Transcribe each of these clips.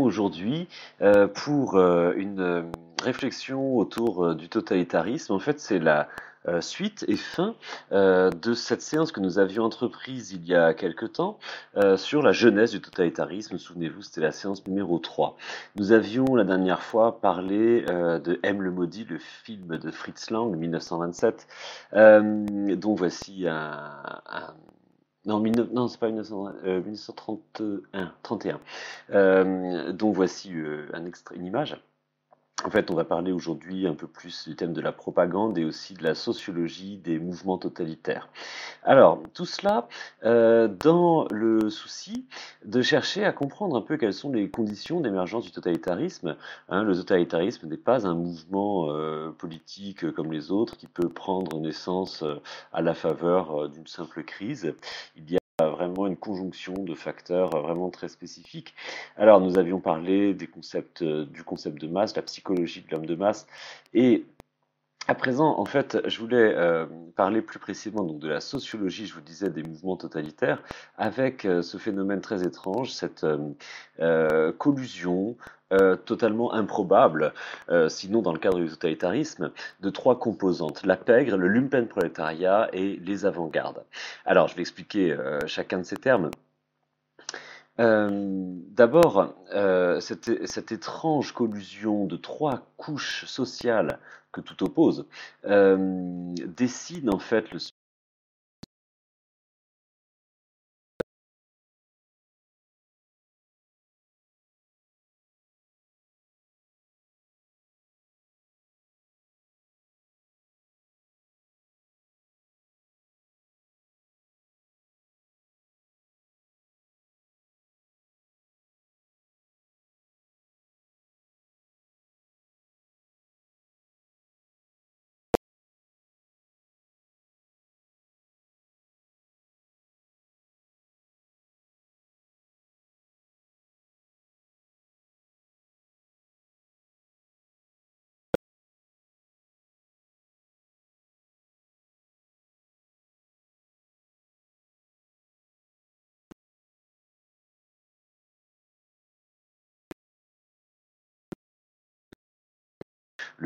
Aujourd'hui pour une réflexion autour du totalitarisme. En fait, c'est la suite et fin de cette séance que nous avions entreprise il y a quelque temps sur la genèse du totalitarisme. Souvenez-vous, c'était la séance numéro 3. Nous avions la dernière fois parlé de M. le Maudit, le film de Fritz Lang, 1927, dont voici non, non, c'est pas 1900, 1931, 31. Donc voici un extrait, une image. En fait, on va parler aujourd'hui un peu plus du thème de la propagande et aussi de la sociologie des mouvements totalitaires. Alors, tout cela dans le souci de chercher à comprendre un peu quelles sont les conditions d'émergence du totalitarisme. Hein, le totalitarisme n'est pas un mouvement politique comme les autres qui peut prendre naissance à la faveur d'une simple crise. Il y a vraiment une conjonction de facteurs vraiment très spécifiques. Alors, nous avions parlé des concepts, du concept de masse, la psychologie de l'homme de masse, et à présent, en fait, je voulais parler plus précisément donc de la sociologie, je vous disais, des mouvements totalitaires, avec ce phénomène très étrange, cette collusion totalement improbable, sinon dans le cadre du totalitarisme, de trois composantes, la pègre, le lumpenprolétariat et les avant-gardes. Alors, je vais expliquer chacun de ces termes. D'abord, cette étrange collusion de trois couches sociales que tout oppose dessine en fait le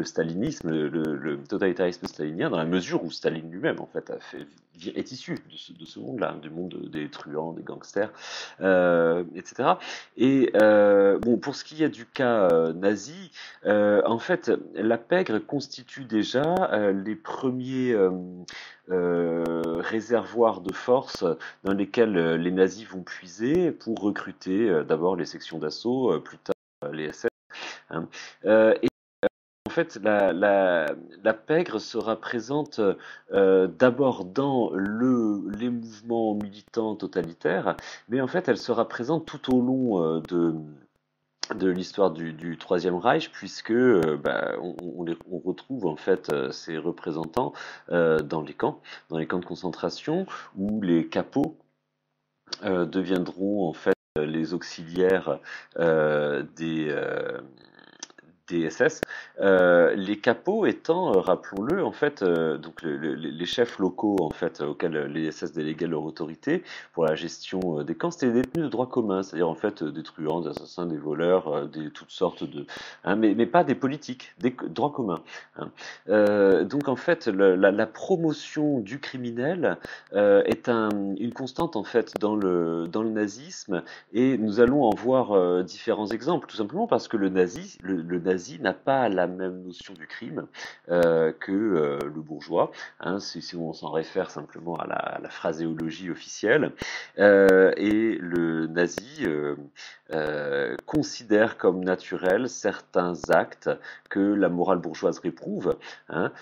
stalinisme, le totalitarisme stalinien, dans la mesure où Staline lui-même, en fait, est issu de ce monde-là, du monde des truands, des gangsters, etc. Et bon, pour ce qui est du cas nazi, en fait, la pègre constitue déjà les premiers réservoirs de force dans lesquels les nazis vont puiser pour recruter d'abord les sections d'assaut, plus tard les SS. Hein. Et en fait, la pègre sera présente d'abord dans les mouvements militants totalitaires, mais en fait, elle sera présente tout au long de l'histoire du Troisième Reich, puisque on retrouve en fait ces représentants dans les camps de concentration, où les capots deviendront en fait les auxiliaires des SS, les capots étant, rappelons-le, en fait, donc les chefs locaux en fait auxquels les SS déléguaient leur autorité pour la gestion des camps, c'était des détenus de droit commun, c'est-à-dire en fait des truands, des assassins, des voleurs, toutes sortes de, hein, mais pas des politiques, des droits communs. Hein. Donc en fait, la promotion du criminel est une constante en fait dans le nazisme, et nous allons en voir différents exemples, tout simplement parce que le nazi n'a pas la même notion du crime que le bourgeois, hein, si on s'en réfère simplement à la phraséologie officielle. Et le nazi considère comme naturels certains actes que la morale bourgeoise réprouve, hein,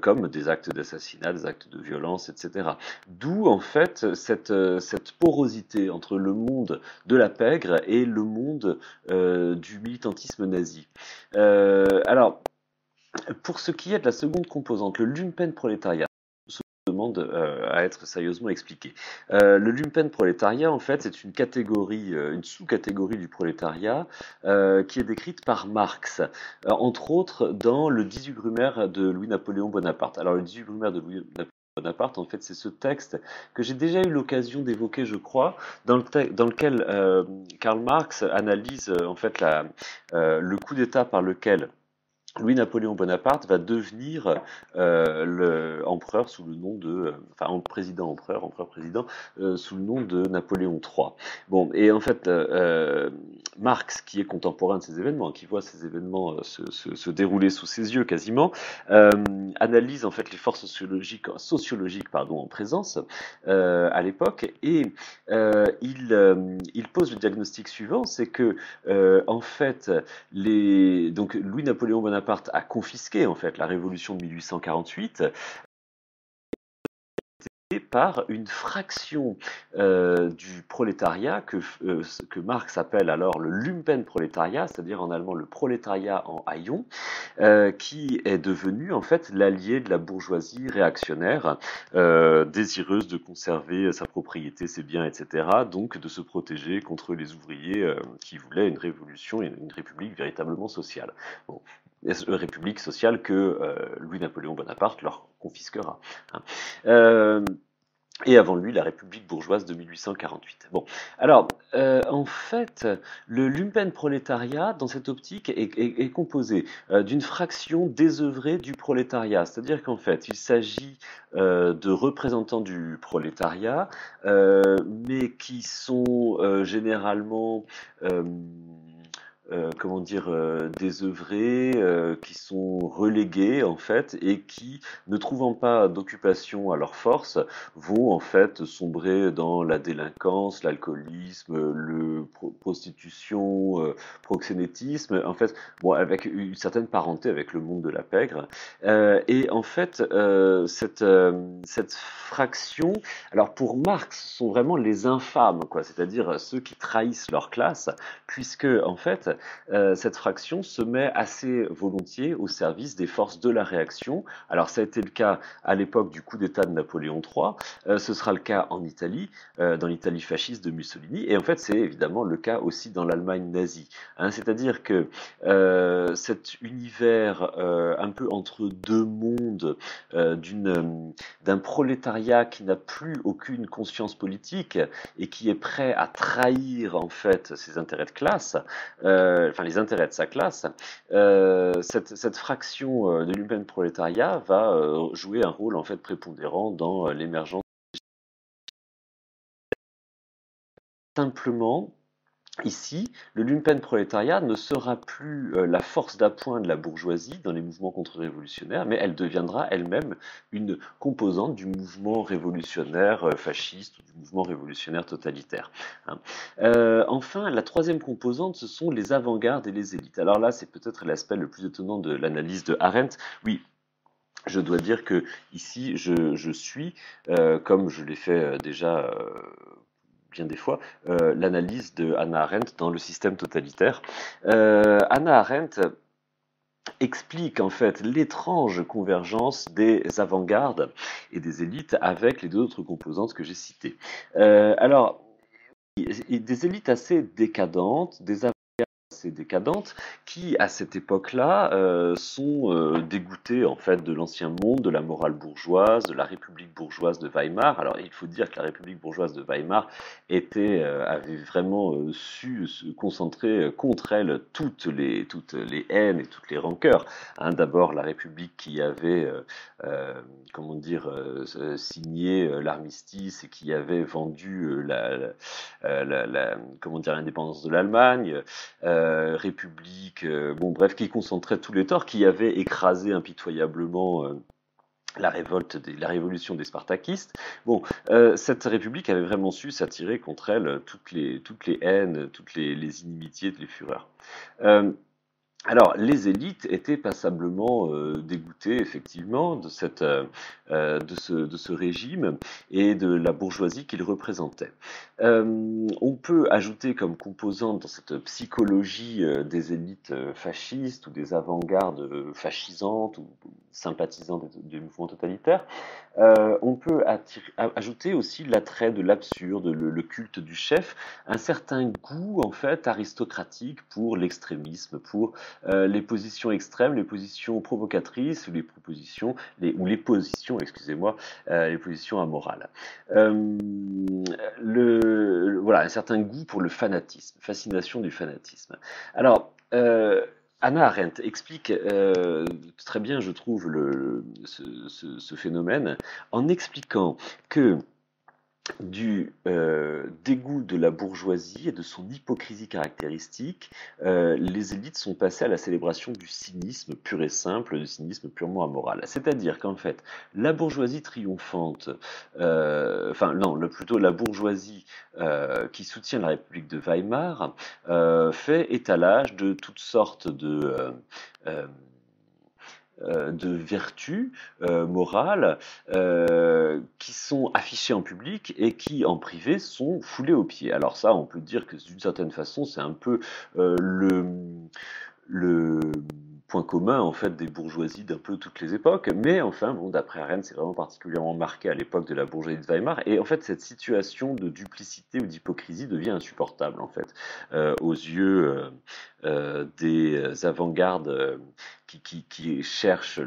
comme des actes d'assassinat, des actes de violence, etc. D'où en fait cette porosité entre le monde de la pègre et le monde du militantisme nazi. Alors, pour ce qui est de la seconde composante, le lumpenprolétariat se demande à être sérieusement expliqué. Le lumpenprolétariat, en fait, c'est une catégorie, une sous-catégorie du prolétariat qui est décrite par Marx, entre autres dans le 18 Brumaire de Louis-Napoléon Bonaparte. Alors, le 18 Brumaire de Louis-Napoléon Bonaparte, en fait, c'est ce texte que j'ai déjà eu l'occasion d'évoquer, je crois, dans lequel Karl Marx analyse en fait le coup d'État par lequel Louis-Napoléon Bonaparte va devenir le empereur sous le nom de, enfin président empereur, empereur-président sous le nom de Napoléon III. Bon, et en fait, Marx, qui est contemporain de ces événements, qui voit ces événements se dérouler sous ses yeux quasiment, euh, analyse en fait les forces sociologiques pardon, en présence à l'époque, et il pose le diagnostic suivant, c'est que en fait, donc Louis-Napoléon Bonaparte a confisqué en fait la révolution de 1848 par une fraction du prolétariat que Marx appelle alors le Lumpenprolétariat, c'est-à-dire en allemand le prolétariat en haillons, qui est devenu en fait l'allié de la bourgeoisie réactionnaire, désireuse de conserver sa propriété, ses biens, etc., donc de se protéger contre les ouvriers qui voulaient une révolution et une république véritablement sociale. Bon. République sociale que Louis-Napoléon Bonaparte leur confisquera. Hein. Et avant lui, la République bourgeoise de 1848. Bon, alors, en fait, le lumpenprolétariat, dans cette optique, est composé d'une fraction désœuvrée du prolétariat. C'est-à-dire qu'en fait, il s'agit de représentants du prolétariat, mais qui sont généralement comment dire, désœuvrés, qui sont relégués en fait, et qui, ne trouvant pas d'occupation à leur force, vont en fait sombrer dans la délinquance, l'alcoolisme, prostitution, proxénétisme, en fait, bon, avec une certaine parenté avec le monde de la pègre. Et en fait, cette fraction, alors pour Marx, sont vraiment les infâmes, quoi, c'est-à-dire ceux qui trahissent leur classe, puisque en fait, cette fraction se met assez volontiers au service des forces de la réaction. Alors ça a été le cas à l'époque du coup d'État de Napoléon III, ce sera le cas en Italie, dans l'Italie fasciste de Mussolini, et en fait c'est évidemment le cas aussi dans l'Allemagne nazie. Hein, c'est-à-dire que cet univers un peu entre deux mondes, d'un prolétariat qui n'a plus aucune conscience politique et qui est prêt à trahir en fait ses intérêts de classe, enfin les intérêts de sa classe, cette fraction de lumpenprolétariat va jouer un rôle en fait prépondérant dans l'émergence. Simplement, ici, le lumpenprolétariat ne sera plus la force d'appoint de la bourgeoisie dans les mouvements contre-révolutionnaires, mais elle deviendra elle-même une composante du mouvement révolutionnaire fasciste ou du mouvement révolutionnaire totalitaire. Hein. Enfin, la troisième composante, ce sont les avant-gardes et les élites. Alors là, c'est peut-être l'aspect le plus étonnant de l'analyse de Arendt. Oui, je dois dire que ici, je suis, comme je l'ai fait déjà bien des fois, l'analyse de Hannah Arendt dans le système totalitaire. Hannah Arendt explique en fait l'étrange convergence des avant-gardes et des élites avec les deux autres composantes que j'ai citées. Alors, des élites assez décadentes, des assez décadentes, qui à cette époque-là sont dégoûtées en fait de l'ancien monde, de la morale bourgeoise, de la République bourgeoise de Weimar. Alors il faut dire que la République bourgeoise de Weimar avait vraiment su se concentrer contre elle toutes les haines et toutes les rancœurs. Hein, d'abord la République qui avait comment dire signé l'armistice et qui avait vendu comment dire l'indépendance de l'Allemagne. République, bon bref, qui concentrait tous les torts, qui avait écrasé impitoyablement la révolution des Spartakistes. Bon, cette république avait vraiment su s'attirer contre elle toutes les haines, toutes les inimitiés, les fureurs. Alors, les élites étaient passablement dégoûtées, effectivement, de ce régime et de la bourgeoisie qu'il représentait. On peut ajouter comme composante dans cette psychologie des élites fascistes ou des avant-gardes fascisantes ou sympathisantes des mouvements totalitaires, on peut ajouter aussi l'attrait de l'absurde, le culte du chef, un certain goût en fait aristocratique pour l'extrémisme, pour les positions extrêmes, les positions provocatrices ou les positions, excusez-moi, les positions amorales. Euh, voilà, un certain goût pour le fanatisme, fascination du fanatisme. Alors, Hannah Arendt explique très bien, je trouve, ce phénomène en expliquant que du dégoût de la bourgeoisie et de son hypocrisie caractéristique, les élites sont passées à la célébration du cynisme pur et simple, du cynisme purement amoral. C'est-à-dire qu'en fait, la bourgeoisie triomphante, enfin non, plutôt la bourgeoisie qui soutient la République de Weimar, fait étalage de toutes sortes euh, de vertus morales qui sont affichées en public et qui en privé sont foulées aux pieds. Alors ça, on peut dire que d'une certaine façon, c'est un peu le point commun en fait des bourgeoisies d'un peu toutes les époques, mais enfin bon, d'après Arendt, c'est vraiment particulièrement marqué à l'époque de la bourgeoisie de Weimar, et en fait cette situation de duplicité ou d'hypocrisie devient insupportable en fait aux yeux des avant-gardes qui cherchent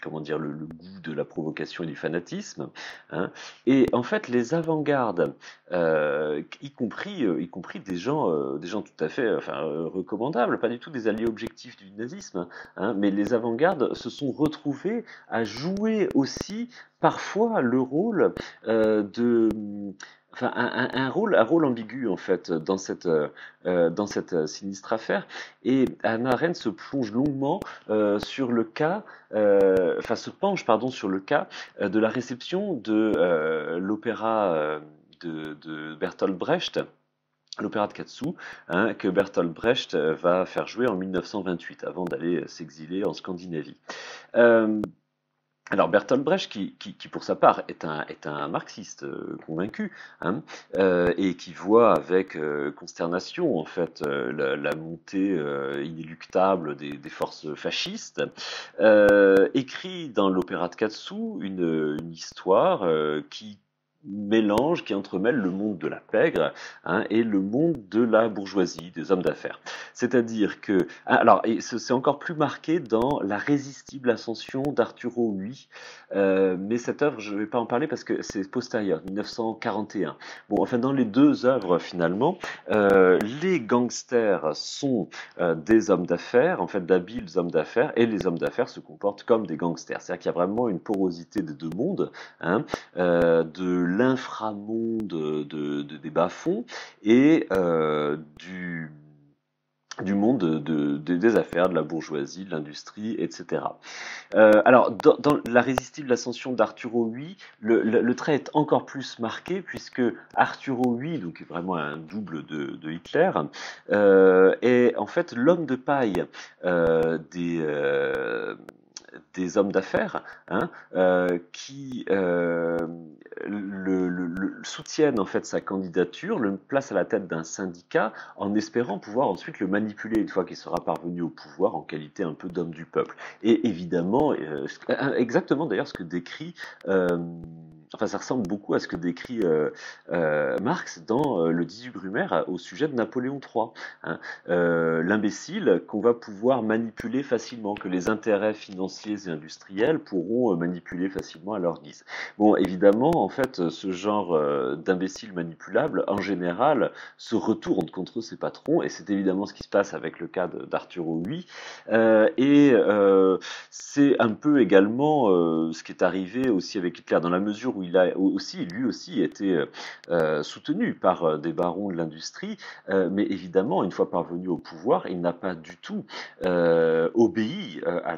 comment dire le goût de la provocation et du fanatisme, hein. Et en fait les avant-gardes, y compris des gens tout à fait enfin, recommandables, pas du tout des alliés objectifs du nazisme, hein, mais les avant-gardes se sont retrouvés à jouer aussi parfois le rôle de enfin un rôle ambigu en fait dans cette sinistre affaire. Et Hannah Arendt se plonge longuement sur le cas, enfin se penche pardon sur le cas de la réception de l'opéra de Bertolt Brecht, l'opéra de Katsu, hein, que Bertolt Brecht va faire jouer en 1928 avant d'aller s'exiler en Scandinavie. Euh, alors Bertolt Brecht, qui pour sa part est un marxiste convaincu, hein, et qui voit avec consternation en fait la montée inéluctable des forces fascistes, écrit dans l'opéra de Katsu une histoire qui entremêle le monde de la pègre, hein, et le monde de la bourgeoisie, des hommes d'affaires. C'est-à-dire que, alors, et c'est encore plus marqué dans La résistible ascension d'Arturo Ui, mais cette œuvre, je ne vais pas en parler parce que c'est postérieur, 1941. Bon, enfin, dans les deux œuvres, finalement, les gangsters sont des hommes d'affaires, en fait, d'habiles hommes d'affaires, et les hommes d'affaires se comportent comme des gangsters. C'est-à-dire qu'il y a vraiment une porosité des deux mondes, hein, de l'inframonde des bas-fonds et du monde des affaires, de la bourgeoisie, de l'industrie, etc. Alors, dans La résistible ascension d'Arturo Ui, le trait est encore plus marqué puisque Arturo Ui, donc vraiment un double de Hitler, est en fait l'homme de paille des hommes d'affaires, hein, qui soutiennent en fait sa candidature, le place à la tête d'un syndicat en espérant pouvoir ensuite le manipuler une fois qu'il sera parvenu au pouvoir en qualité un peu d'homme du peuple. Et évidemment, exactement d'ailleurs ce que décrit enfin, ça ressemble beaucoup à ce que décrit Marx dans le 18 Brumaire au sujet de Napoléon III, hein. L'imbécile qu'on va pouvoir manipuler facilement, que les intérêts financiers et industriels pourront manipuler facilement à leur guise. Bon, évidemment, en fait, ce genre d'imbécile manipulable, en général, se retourne contre ses patrons, et c'est évidemment ce qui se passe avec le cas d'Arturo Ui, c'est un peu également ce qui est arrivé aussi avec Hitler, dans la mesure où il a aussi, lui aussi, été soutenu par des barons de l'industrie, mais évidemment, une fois parvenu au pouvoir, il n'a pas du tout obéi à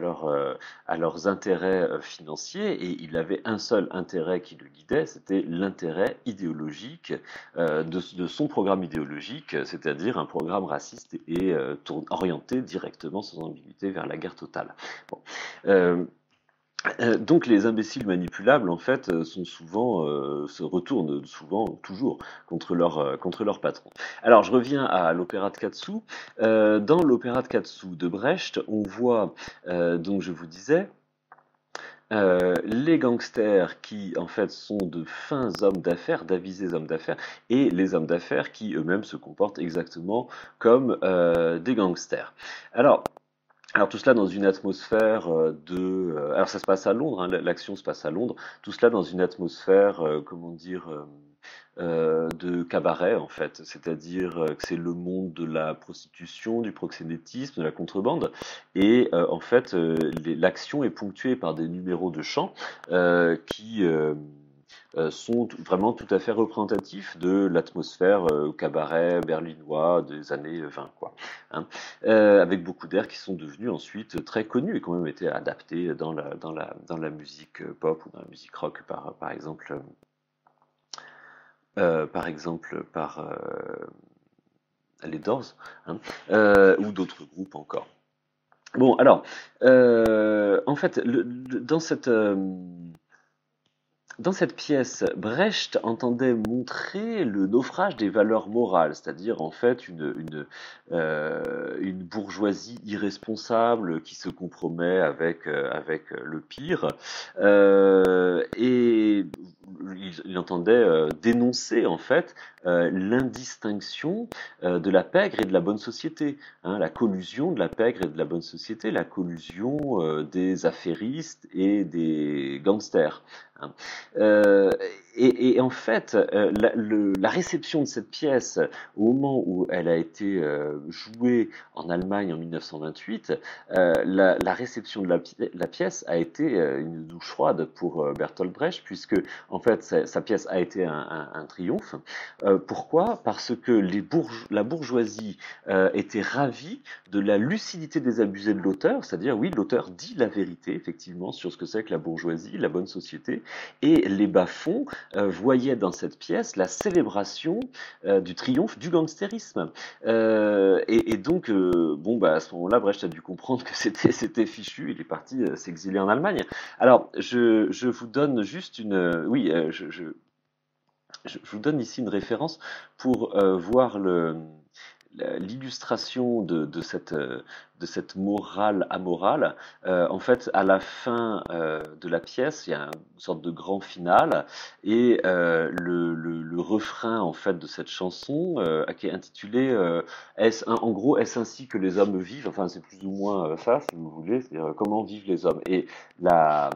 leurs intérêts financiers, et il avait un seul intérêt qui le guidait, c'était l'intérêt idéologique de son programme idéologique, c'est-à-dire un programme raciste et orienté directement, sans ambiguïté, vers la guerre totale. Bon. Donc les imbéciles manipulables, en fait, se retournent souvent, toujours, contre leur patron. Alors je reviens à l'opéra de Katsu. Dans l'opéra de Katsu de Brecht, on voit, donc je vous disais, les gangsters qui en fait sont de fins hommes d'affaires, d'avisés hommes d'affaires, et les hommes d'affaires qui eux-mêmes se comportent exactement comme des gangsters. Alors, alors tout cela dans une atmosphère alors ça se passe à Londres, hein, l'action se passe à Londres, tout cela dans une atmosphère, comment dire, de cabaret en fait, c'est-à-dire que c'est le monde de la prostitution, du proxénétisme, de la contrebande, et en fait l'action est ponctuée par des numéros de chant qui sont vraiment tout à fait représentatifs de l'atmosphère cabaret berlinois des années 20, quoi. Hein. Avec beaucoup d'airs qui sont devenus ensuite très connus et qui ont même été adaptés dans la musique pop ou dans la musique rock, par exemple, les Doors, hein, ou d'autres groupes encore. Bon, alors, en fait, dans cette pièce, Brecht entendait montrer le naufrage des valeurs morales, c'est-à-dire en fait une bourgeoisie irresponsable qui se compromet avec le pire, et il entendait dénoncer en fait l'indistinction de la pègre et de la bonne société, hein, la collusion de la pègre et de la bonne société, la collusion des affairistes et des gangsters. Hein. Euh, et en fait, la réception de cette pièce, au moment où elle a été jouée en Allemagne en 1928, la réception de la pièce a été une douche froide pour Bertolt Brecht, puisque en fait sa pièce a été un triomphe. Pourquoi? Parce que la bourgeoisie était ravie de la lucidité des abusés de l'auteur, c'est-à-dire oui, l'auteur dit la vérité effectivement sur ce que c'est que la bourgeoisie, la bonne société, et les bas-fonds voyaient dans cette pièce la célébration du triomphe du gangstérisme. Et donc, bon, bah, à ce moment-là, Brecht a dû comprendre que c'était fichu, il est parti s'exiler en Allemagne. Alors, je vous donne juste oui, je vous donne ici une référence pour voir l'illustration de cette morale amorale. En fait, à la fin de la pièce, il y a une sorte de grand final et le refrain en fait de cette chanson qui est intitulé en gros, est-ce ainsi que les hommes vivent? Enfin, c'est plus ou moins ça, si vous voulez, c'est-à-dire comment vivent les hommes. Et la,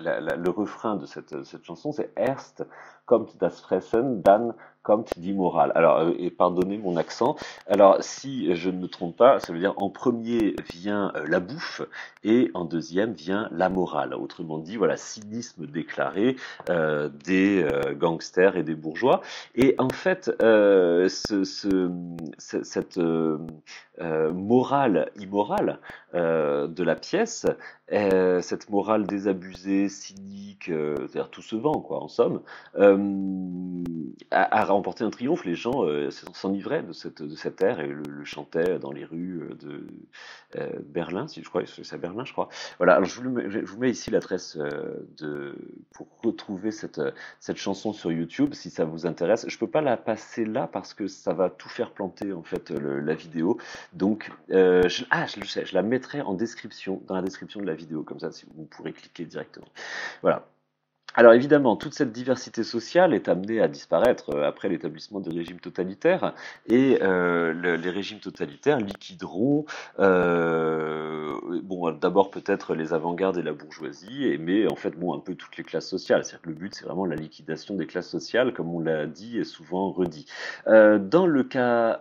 le refrain de cette chanson, c'est Erst kommt das Fressen, dann kommt die Moral. Alors, et pardonnez mon accent. Alors, si je ne me trompe pas, ça veut dire en premier vient la bouffe et en deuxième vient la morale. Autrement dit, voilà, cynisme déclaré des gangsters et des bourgeois. Et en fait, cette morale immorale de la pièce, cette morale désabusée, cynique, c'est-à-dire tout se vend, quoi, en somme, a remporté un triomphe. Les gens s'enivraient de cette ère et le chantaient dans les rues de Berlin, si je crois, c'est à Berlin, je crois. Voilà. Alors je vous mets ici l'adresse pour retrouver cette chanson sur YouTube, si ça vous intéresse. Je peux pas la passer là parce que ça va tout faire planter en fait la vidéo. Donc je le sais, je la mettrai en description, dans la description de la vidéo, comme ça, si vous pourrez cliquer directement. Voilà. Alors évidemment, toute cette diversité sociale est amenée à disparaître après l'établissement des régimes totalitaires, et les régimes totalitaires liquideront, bon, d'abord peut-être les avant-gardes et la bourgeoisie, mais en fait, bon, un peu toutes les classes sociales. C'est-à-dire que le but, c'est vraiment la liquidation des classes sociales, comme on l'a dit et souvent redit. Dans le cas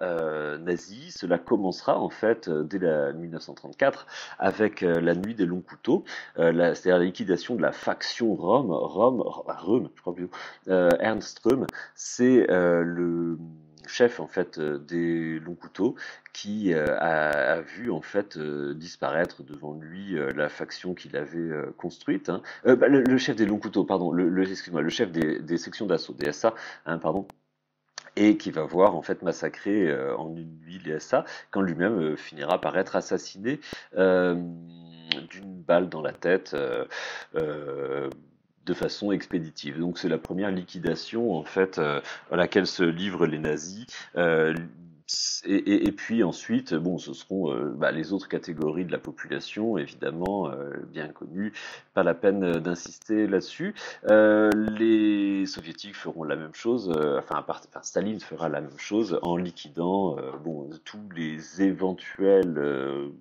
nazi, cela commencera en fait dès 1934 avec la nuit des longs couteaux, c'est-à-dire la liquidation de la faction Röhm, je crois plutôt, Ernst Röhm, c'est le chef en fait des longs couteaux qui a vu en fait disparaître devant lui la faction qu'il avait construite. Hein. Le chef des longs couteaux, pardon, excuse-moi, le chef des sections d'assaut, des SA, hein, pardon, et qui va voir en fait massacrer en une nuit les SA, quand lui-même finira par être assassiné d'une balle dans la tête. De façon expéditive. Donc c'est la première liquidation en fait à laquelle se livrent les nazis. Et puis ensuite, bon, ce seront les autres catégories de la population, évidemment, bien connues. Pas la peine d'insister là-dessus. Les soviétiques feront la même chose, Staline fera la même chose en liquidant tous les éventuels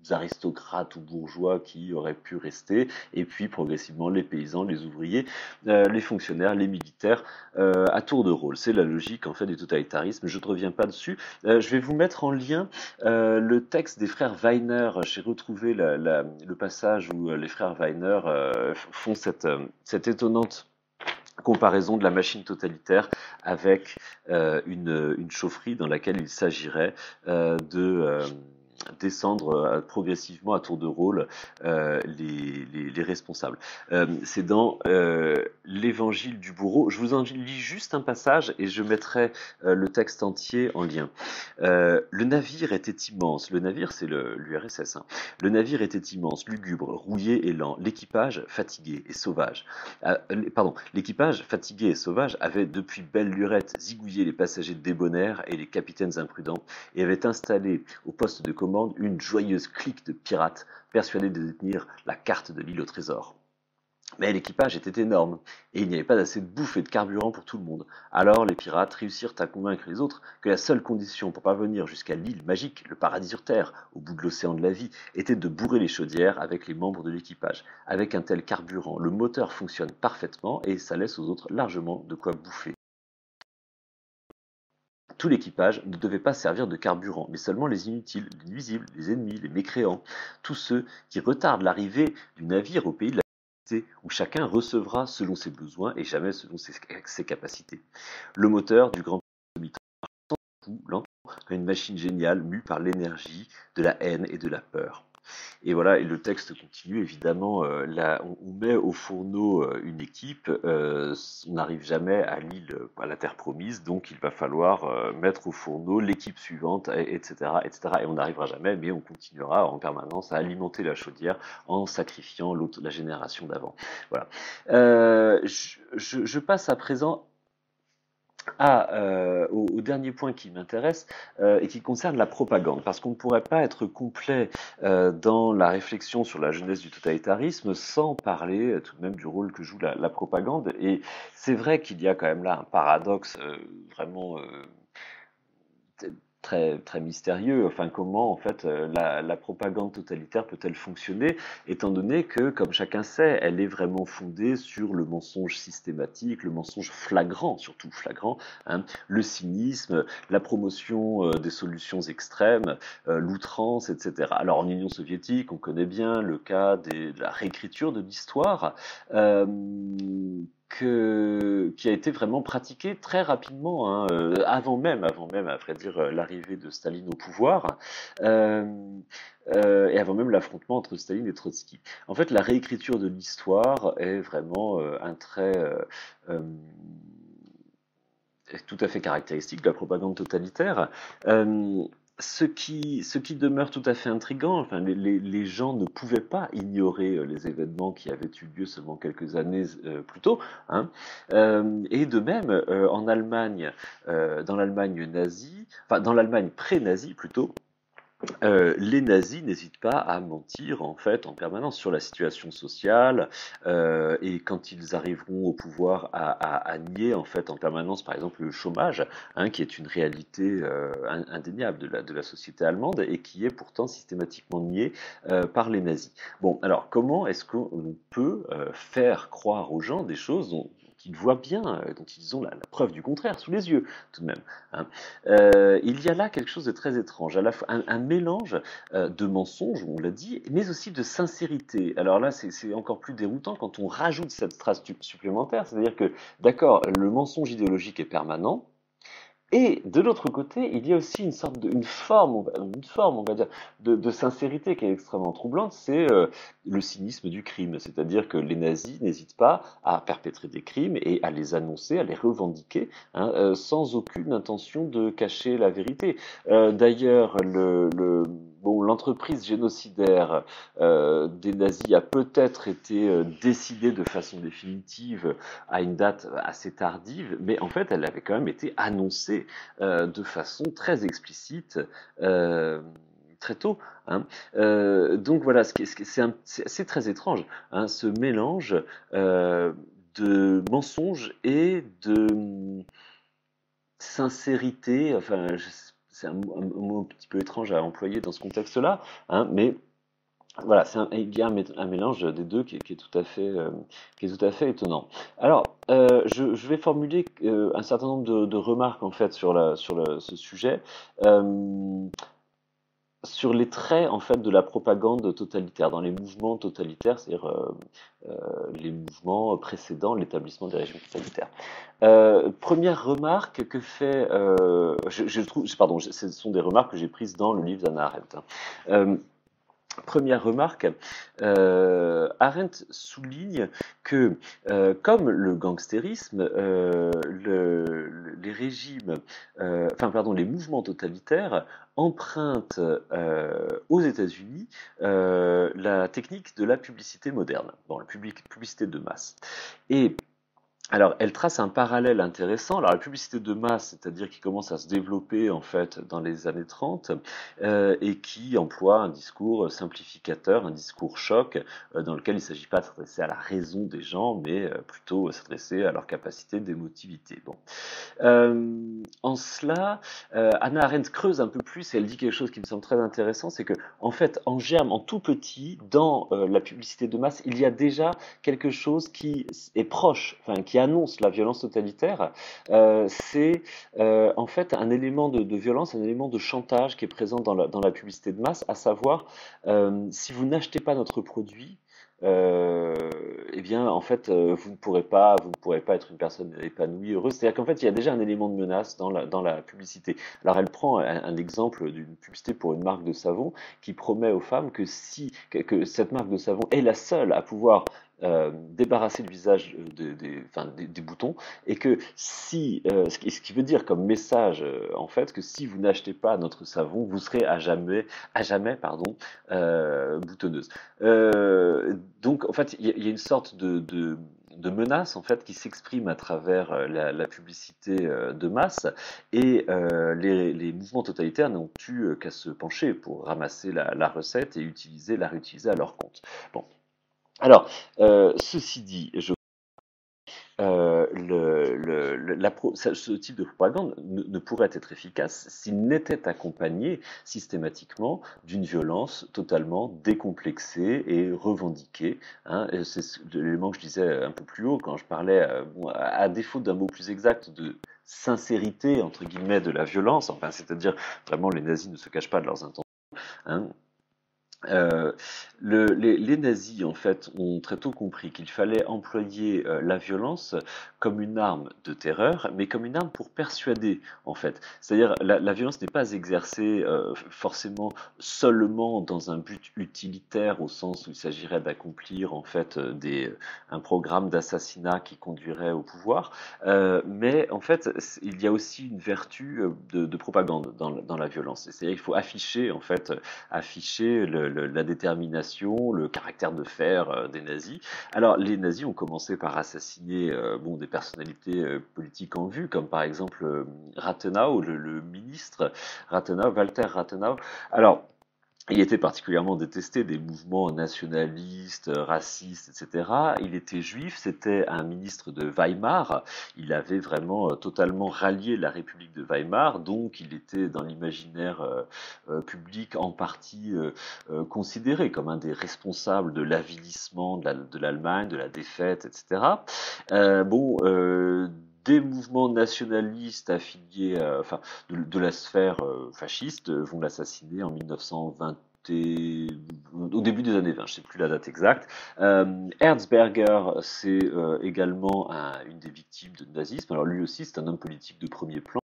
aristocrates ou bourgeois qui auraient pu rester, et puis progressivement les paysans, les ouvriers, les fonctionnaires, les militaires, à tour de rôle. C'est la logique en fait du totalitarisme. Je ne reviens pas dessus. Je vais vous mettre en lien le texte des frères Weiner. J'ai retrouvé le passage où les frères Weiner font cette étonnante comparaison de la machine totalitaire avec une chaufferie dans laquelle il s'agirait de descendre progressivement à tour de rôle les responsables. C'est dans l'Évangile du bourreau. Je vous en lis juste un passage et je mettrai le texte entier en lien. Le navire était immense. Le navire, c'est l'URSS. Hein. Le navire était immense, lugubre, rouillé et lent. L'équipage, fatigué et sauvage. L'équipage, fatigué et sauvage, avait depuis belle lurette zigouillé les passagers débonnaires et les capitaines imprudents et avait installé au poste de commande une joyeuse clique de pirates persuadés de détenir la carte de l'île au trésor. Mais l'équipage était énorme, et il n'y avait pas assez de bouffe et de carburant pour tout le monde. Alors les pirates réussirent à convaincre les autres que la seule condition pour parvenir jusqu'à l'île magique, le paradis sur terre, au bout de l'océan de la vie, était de bourrer les chaudières avec les membres de l'équipage. Avec un tel carburant, le moteur fonctionne parfaitement et ça laisse aux autres largement de quoi bouffer. Tout l'équipage ne devait pas servir de carburant, mais seulement les inutiles, les nuisibles, les ennemis, les mécréants, tous ceux qui retardent l'arrivée du navire au pays de la cité, où chacun recevra selon ses besoins et jamais selon ses capacités. Le moteur du grand lentement, comme une machine géniale mue par l'énergie de la haine et de la peur. Et voilà, et le texte continue évidemment. Là, on met au fourneau une équipe, on n'arrive jamais à l'île, à la terre promise, donc il va falloir mettre au fourneau l'équipe suivante, etc., etc. Et on n'arrivera jamais, mais on continuera en permanence à alimenter la chaudière en sacrifiant la génération d'avant. Voilà. Je passe à présent au dernier point qui m'intéresse et qui concerne la propagande, parce qu'on ne pourrait pas être complet dans la réflexion sur la jeunesse du totalitarisme sans parler tout de même du rôle que joue la propagande. Et c'est vrai qu'il y a quand même là un paradoxe vraiment très, très mystérieux. Enfin, comment en fait la propagande totalitaire peut-elle fonctionner, étant donné que, comme chacun sait, elle est vraiment fondée sur le mensonge systématique, le mensonge flagrant, surtout flagrant, hein, le cynisme, la promotion des solutions extrêmes, l'outrance, etc. Alors en Union soviétique, on connaît bien le cas de la réécriture de l'histoire. Qui a été vraiment pratiqué très rapidement, hein, avant même, à vrai dire, l'arrivée de Staline au pouvoir, euh, et avant même l'affrontement entre Staline et Trotsky. En fait, la réécriture de l'histoire est vraiment un trait tout à fait caractéristique de la propagande totalitaire. Ce qui demeure tout à fait intriguant, enfin, les gens ne pouvaient pas ignorer les événements qui avaient eu lieu seulement quelques années plus tôt, hein. Et de même, en Allemagne, dans l'Allemagne nazie, enfin dans l'Allemagne pré-nazie plutôt, les nazis n'hésitent pas à mentir en fait en permanence sur la situation sociale et quand ils arriveront au pouvoir à nier en fait en permanence par exemple le chômage, hein, qui est une réalité indéniable de la société allemande et qui est pourtant systématiquement niée par les nazis. Bon, alors comment est-ce qu'on peut faire croire aux gens des choses qu'ils voient bien, dont ils ont la preuve du contraire sous les yeux tout de même, hein. Il y a là quelque chose de très étrange, à la fois un mélange de mensonges, on l'a dit, mais aussi de sincérité. Alors là, c'est encore plus déroutant quand on rajoute cette strace supplémentaire, c'est-à-dire que, d'accord, le mensonge idéologique est permanent, et de l'autre côté, il y a aussi une forme, on va dire, de sincérité qui est extrêmement troublante, c'est le cynisme du crime. C'est-à-dire que les nazis n'hésitent pas à perpétrer des crimes et à les annoncer, à les revendiquer, hein, sans aucune intention de cacher la vérité. D'ailleurs, bon, l'entreprise génocidaire des nazis a peut-être été décidée de façon définitive à une date assez tardive, mais en fait, elle avait quand même été annoncée de façon très explicite. euh, Très tôt, hein. Donc voilà, c'est très étrange, hein, ce mélange de mensonges et de sincérité. Enfin, c'est un mot un petit peu étrange à employer dans ce contexte-là, hein, mais voilà, il y a un mélange des deux qui est tout à fait, qui est tout à fait étonnant. Alors, je vais formuler un certain nombre de remarques en fait ce sujet. Euh, Sur les traits en fait de la propagande totalitaire, dans les mouvements totalitaires, c'est-à-dire les mouvements précédant l'établissement des régimes totalitaires. Première remarque que fait, je trouve, pardon, ce sont des remarques que j'ai prises dans le livre d'Hannah Arendt, hein. Première remarque, Arendt souligne que, comme le gangstérisme, les régimes, les mouvements totalitaires empruntent aux États-Unis la technique de la publicité moderne, bon, la publicité de masse. Et alors, elle trace un parallèle intéressant. Alors, la publicité de masse, c'est-à-dire qui commence à se développer en fait dans les années 30 et qui emploie un discours simplificateur, un discours choc, dans lequel il ne s'agit pas de s'adresser à la raison des gens, mais plutôt s'adresser à leur capacité d'émotivité. Bon. En cela, Hannah Arendt creuse un peu plus et elle dit quelque chose qui me semble très intéressant, c'est que en fait, en germe, en tout petit, dans la publicité de masse, il y a déjà quelque chose qui est proche, enfin qui annonce la violence totalitaire. C'est en fait un élément de violence, un élément de chantage qui est présent dans la publicité de masse, à savoir si vous n'achetez pas notre produit, euh, eh bien, en fait, vous ne pourrez pas être une personne épanouie, heureuse. C'est-à-dire qu'en fait, il y a déjà un élément de menace dans la publicité. Alors, elle prend un exemple d'une publicité pour une marque de savon qui promet aux femmes que que cette marque de savon est la seule à pouvoir débarrasser le visage des boutons et que si ce qui veut dire comme message en fait que si vous n'achetez pas notre savon, vous serez à jamais pardon boutonneuse. Donc, en fait, il y a une sorte de menace en fait qui s'exprime à travers la publicité de masse et les mouvements totalitaires n'ont eu qu'à se pencher pour ramasser la recette et la réutiliser à leur compte. Bon, alors ceci dit, ce type de propagande ne pourrait être efficace s'il n'était accompagné systématiquement d'une violence totalement décomplexée et revendiquée, hein. C'est l'élément que je disais un peu plus haut quand je parlais, bon, à défaut d'un mot plus exact, de sincérité entre guillemets de la violence, enfin, c'est-à-dire vraiment les nazis ne se cachent pas de leurs intentions, hein. Euh, les nazis, en fait, ont très tôt compris qu'il fallait employer la violence comme une arme de terreur, mais comme une arme pour persuader, en fait. C'est-à-dire, la violence n'est pas exercée forcément seulement dans un but utilitaire, au sens où il s'agirait d'accomplir, en fait, un programme d'assassinat qui conduirait au pouvoir, mais en fait, il y a aussi une vertu de propagande dans la violence. C'est-à-dire, il faut afficher, en fait, afficher la détermination, le caractère de fer des nazis. Alors, les nazis ont commencé par assassiner bon, des personnalités politiques en vue, comme par exemple Rathenau, le ministre Rathenau, Walter Rathenau. Alors, il était particulièrement détesté des mouvements nationalistes, racistes, etc. Il était juif, c'était un ministre de Weimar. Il avait vraiment totalement rallié la République de Weimar, donc il était dans l'imaginaire public en partie considéré comme un des responsables de l'avilissement de l'Allemagne, de la défaite, etc. Bon, des mouvements nationalistes affiliés, de la sphère fasciste vont l'assassiner en 1920 au début des années 20, je ne sais plus la date exacte. Erzberger, c'est également une des victimes de nazisme. Alors lui aussi, c'est un homme politique de premier plan.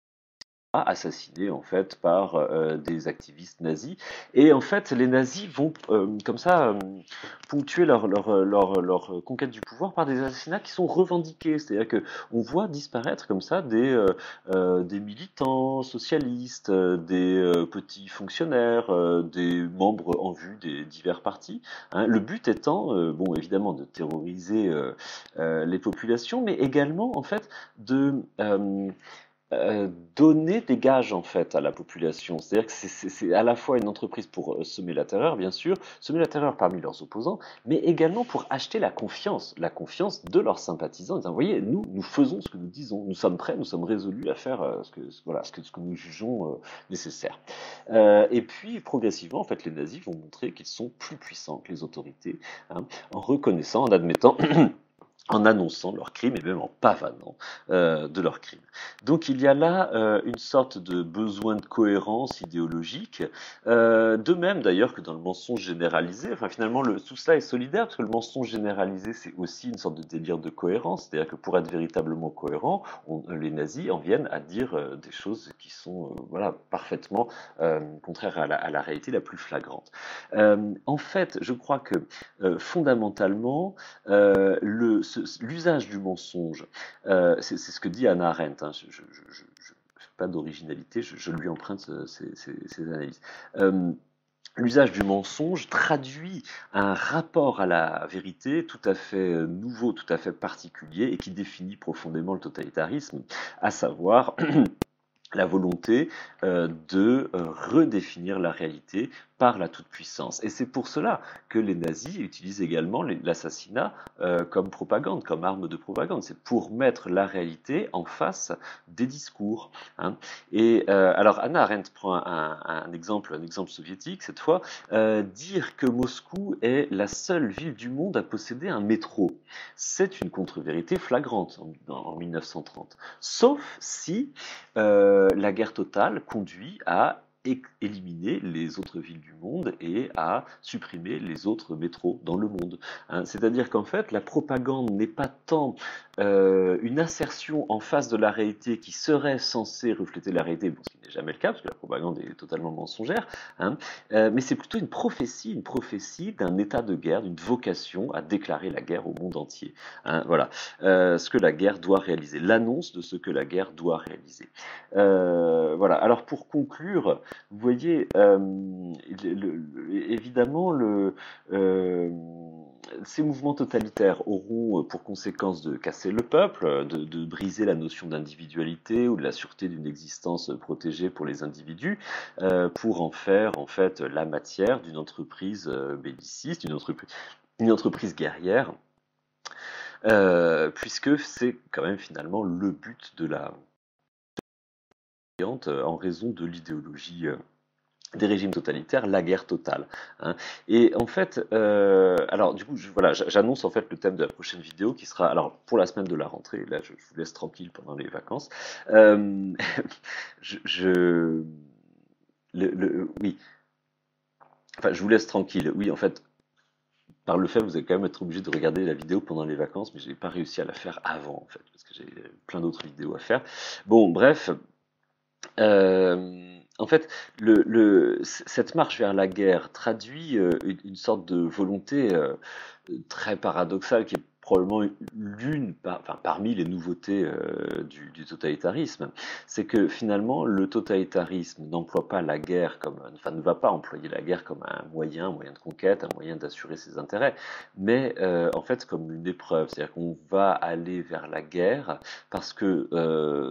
assassinés en fait par des activistes nazis. Et en fait, les nazis vont comme ça ponctuer leur conquête du pouvoir par des assassinats qui sont revendiqués. C'est-à-dire que on voit disparaître comme ça des militants socialistes, des petits fonctionnaires, des membres en vue des divers partis. Hein. Le but étant, bon, évidemment, de terroriser les populations, mais également en fait de donner des gages en fait à la population. C'est-à-dire que c'est à la fois une entreprise pour semer la terreur, bien sûr, semer la terreur parmi leurs opposants, mais également pour acheter la confiance de leurs sympathisants. En disant, vous voyez, nous faisons ce que nous disons, nous sommes prêts, nous sommes résolus à faire voilà, ce que nous jugeons nécessaire. Et puis, progressivement, en fait, les nazis vont montrer qu'ils sont plus puissants que les autorités, hein, en reconnaissant, en admettant en annonçant leurs crimes et même en pavanant de leurs crimes. Donc il y a là une sorte de besoin de cohérence idéologique, de même d'ailleurs que dans le mensonge généralisé. Enfin finalement tout cela est solidaire parce que le mensonge généralisé c'est aussi une sorte de délire de cohérence, c'est-à-dire que pour être véritablement cohérent, les nazis en viennent à dire des choses qui sont voilà parfaitement contraires à la réalité la plus flagrante. En fait, je crois que fondamentalement l'usage du mensonge, c'est ce que dit Hannah Arendt, hein, je fais pas d'originalité, je lui emprunte ces analyses. L'usage du mensonge traduit un rapport à la vérité tout à fait nouveau, tout à fait particulier et qui définit profondément le totalitarisme, à savoir la volonté de redéfinir la réalité par la toute-puissance. Et c'est pour cela que les nazis utilisent également l'assassinat comme propagande, comme arme de propagande. C'est pour mettre la réalité en face des discours. Hein. Et alors Hannah Arendt prend un exemple soviétique cette fois, dire que Moscou est la seule ville du monde à posséder un métro. C'est une contre-vérité flagrante en 1930. Sauf si la guerre totale conduit à éliminer les autres villes du monde et à supprimer les autres métros dans le monde. Hein. C'est-à-dire qu'en fait, la propagande n'est pas tant une insertion en face de la réalité qui serait censée refléter la réalité, bon, ce qui n'est jamais le cas, parce que la propagande est totalement mensongère, hein, mais c'est plutôt une prophétie d'un état de guerre, d'une vocation à déclarer la guerre au monde entier. Hein, voilà, ce que la guerre doit réaliser, l'annonce de ce que la guerre doit réaliser. Voilà, alors pour conclure, vous voyez, évidemment, ces mouvements totalitaires auront pour conséquence de casser le peuple, de briser la notion d'individualité ou de la sûreté d'une existence protégée pour les individus, pour en faire en fait la matière d'une entreprise belliciste, une entreprise guerrière, puisque c'est quand même finalement le but de la en raison de l'idéologie des régimes totalitaires, la guerre totale. Hein. Et en fait, alors du coup, voilà, j'annonce en fait le thème de la prochaine vidéo qui sera, alors pour la semaine de la rentrée, là je vous laisse tranquille pendant les vacances. Je oui, enfin je vous laisse tranquille. Oui, en fait, par le fait, vous allez quand même être obligé de regarder la vidéo pendant les vacances, mais je n'ai pas réussi à la faire avant en fait, parce que j'ai plein d'autres vidéos à faire. Bon, bref. En fait, cette marche vers la guerre traduit une sorte de volonté très paradoxale qui est probablement parmi les nouveautés du totalitarisme, c'est que finalement le totalitarisme n'emploie pas la guerre ne va pas employer la guerre comme un moyen de conquête, un moyen d'assurer ses intérêts, mais en fait comme une épreuve, c'est-à-dire qu'on va aller vers la guerre parce que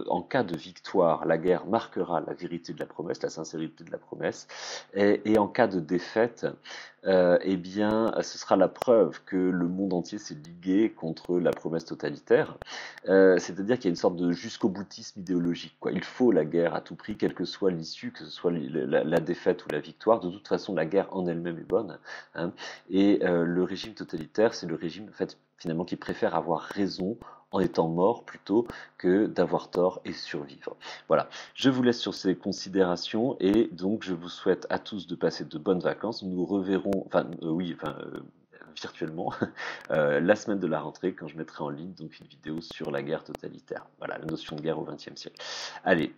en cas de victoire, la guerre marquera la vérité de la promesse, la sincérité de la promesse, et en cas de défaite, eh bien, ce sera la preuve que le monde entier s'est ligué contre la promesse totalitaire. C'est-à-dire qu'il y a une sorte de jusqu'au-boutisme idéologique, quoi. Il faut la guerre à tout prix, quelle que soit l'issue, que ce soit la défaite ou la victoire. De toute façon, la guerre en elle-même est bonne. Hein. Et le régime totalitaire, c'est le régime, en fait, finalement, qui préfère avoir raison en étant mort plutôt que d'avoir tort et survivre. Voilà, je vous laisse sur ces considérations et donc je vous souhaite à tous de passer de bonnes vacances. Nous nous reverrons, virtuellement, la semaine de la rentrée quand je mettrai en ligne donc une vidéo sur la guerre totalitaire. Voilà, la notion de guerre au XXe siècle. Allez,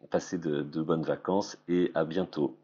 passez de bonnes vacances et à bientôt.